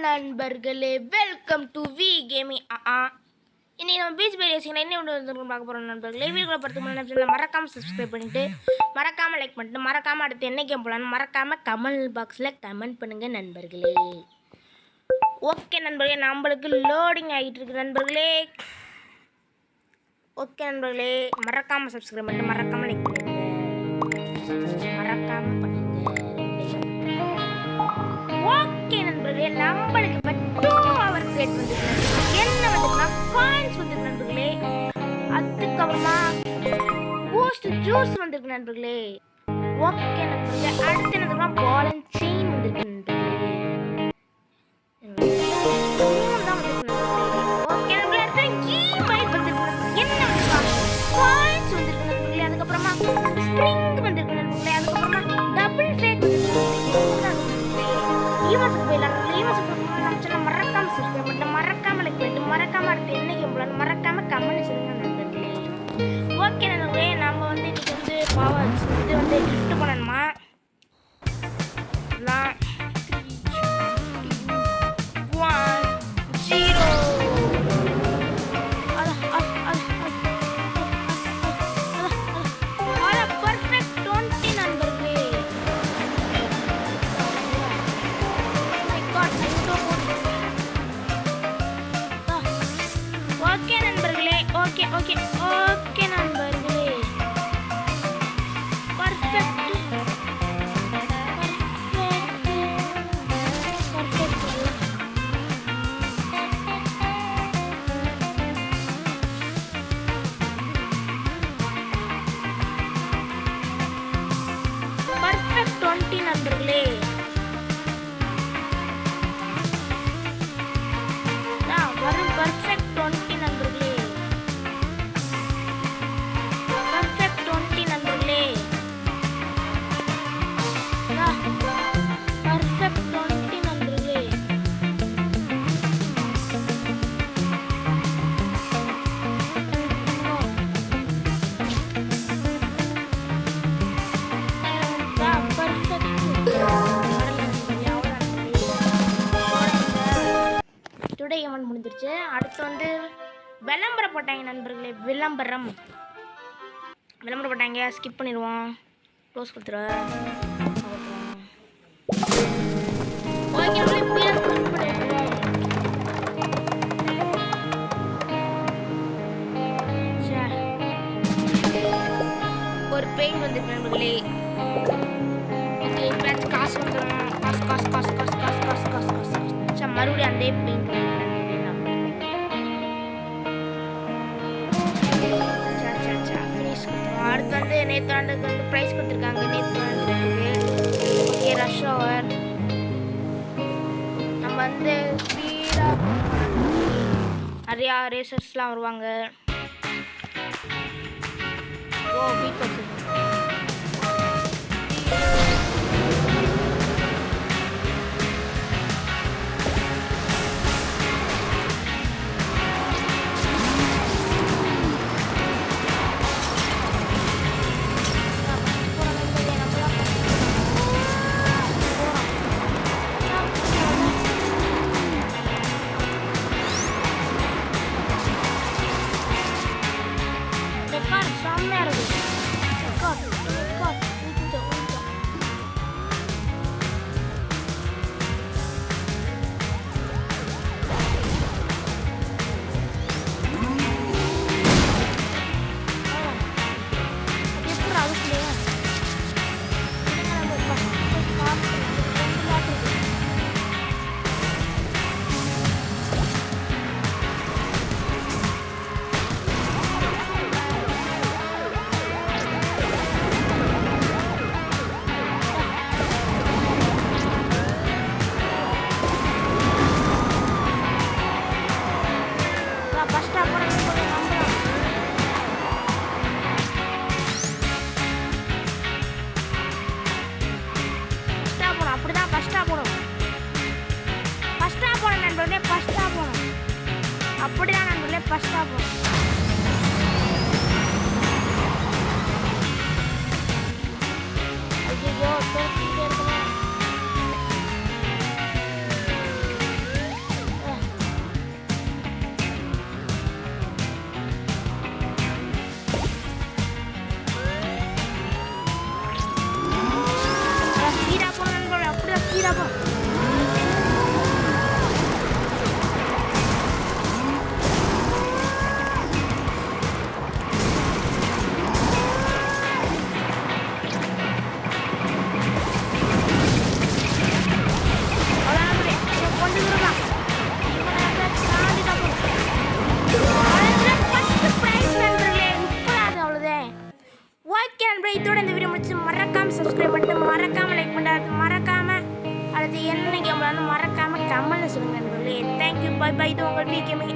நண்பர்களே, welcome to we gaming. இன்னைக்கு நம்ம பீச் பை ரேசிங்ல என்ன வந்து பார்க்க போறோம் நண்பர்களே. வீடியோக்குள்ள பார்த்து முன்னாடி மறக்காம சப்ஸ்கிரைப் பண்ணிட்டு, மறக்காம லைக் பண்ணிட்டு, மறக்காம அடுத்து என்ன கேம் போலான்னு மறக்காம கமெண்ட் பாக்ஸ்ல கமெண்ட் பண்ணுங்க நண்பர்களே. ஓகே நண்பர்களே, நம்மளுக்கு லோடிங் ஆகிட்டு இருக்கு நண்பர்களே. ஓகே நண்பர்களே, மறக்காம சப்ஸ்கிரைப் பண்ணிட்டு, மறக்காம லைக் பண்ணுங்க, மறக்காம பண்ணுங்க. ஓகே நண்பர்களே, நம்மளுக்கு இப்போ 2 hour கிரியேட் வந்துருக்கு. என்ன வந்துருக்குன்னா காயின்ஸ் வந்துருக்கு நண்பர்களே. அதுக்கப்புறமா பூஸ்ட் ஜூஸ் வந்திருக்கு நண்பர்களே. ஓகே நண்பர்களே, அடுத்து என்னதுன்னா பால் அண்ட் செயின் வந்திருக்கு நண்பர்களே. ஓகே நண்பர்களே, அடுத்து ஈமைல் வந்திருக்கு. என்ன வந்துருக்கா காயின்ஸ் வந்திருக்கு நண்பர்களே. அதுக்கப்புறமா ஸ்ப்ரிங் வந்திருக்கு நண்பர்களே. அதுக்கப்புறமா டபுள் ஃபேக் ஈவன்ஸ்க்கு போயிடலாம். ஈவன்ஸ்க்கு நம்ம சேனல் மறக்காம சப்ஸ்கிரைப் பண்ணிட்டு, மறக்காம லைக் பண்ணிட்டு, மறக்காம அடுத்து என்ன கேம் போடலாம் மறக்காம கமெண்ட் சொல்லுங்க நண்பர்களே. ஓகே நண்பர்களே, நம்ம வந்து இன்னைக்கு வந்து பவர்ஸ் இது வந்து கிஃப்ட் பண்ணணுமா. நான் 3 2 1 0 பர்ஃபெக்ட் 20 நண்பர்களே. ஓகே நண்பர்களே, ஓகே ஓகே ஓகே நண்பர்களே, பர்ஃபெக்ட் பர்ஃபெக்ட் 20 நண்பர்களே. வரும் பர்ஃபெக்ட் 20 நண்பர்களே. பர்ஃபெக்ட் 20 நண்பர்களே. பர்ஃபெக்ட் 20 நண்பர்களே. டுடே ஈவென்ட் முடிஞ்சிருச்சு. அடுத்து வந்து விளம்பரம் போட்டாங்க நண்பர்களே. விளம்பரம் போட்டாங்க. ஸ்கிப் பண்ணிடுவோம். க்ளோஸ் கொடுத்துருவேன். ஒரு பெயிண்ட் வந்து நண்பர்களே. காசு வந்துடும். காசு காசு காசு காசு காசு காசு காசு காசு காசு மறுபடியும் அந்த பெயிண்ட் அடுத்து வந்து நேற்று ஆண்டுக்கு வந்து ப்ரைஸ் கொடுத்துருக்காங்க. நேற்று ஆண்டுக்கு ஓகே ரஷ் ஹவர் நம்ம வந்து ஸ்பீடாக நிறையா ரேசர்ஸ்லாம் வருவாங்க. ஓ பீட் வச்சு அப்படிதான் நண்பர்களே ஃபர்ஸ்ட்டாக போகணும். ஐயோ தோற்றிட்டே இருக்கணும். ஓகே நண்பர்களே, இதோட இந்த வீடியோ முடிச்சு மறக்காம சப்ஸ்கிரைப் பண்ணிட்டு மறக்காம லைக் பண்ணிட்டு மறக்காம அடுத்து என்ன கேம் மறக்காம கமெண்ட்ல சொல்லுங்க நண்பர்களே. Thank you, bye bye. இது உங்கள் வி கேமிங்.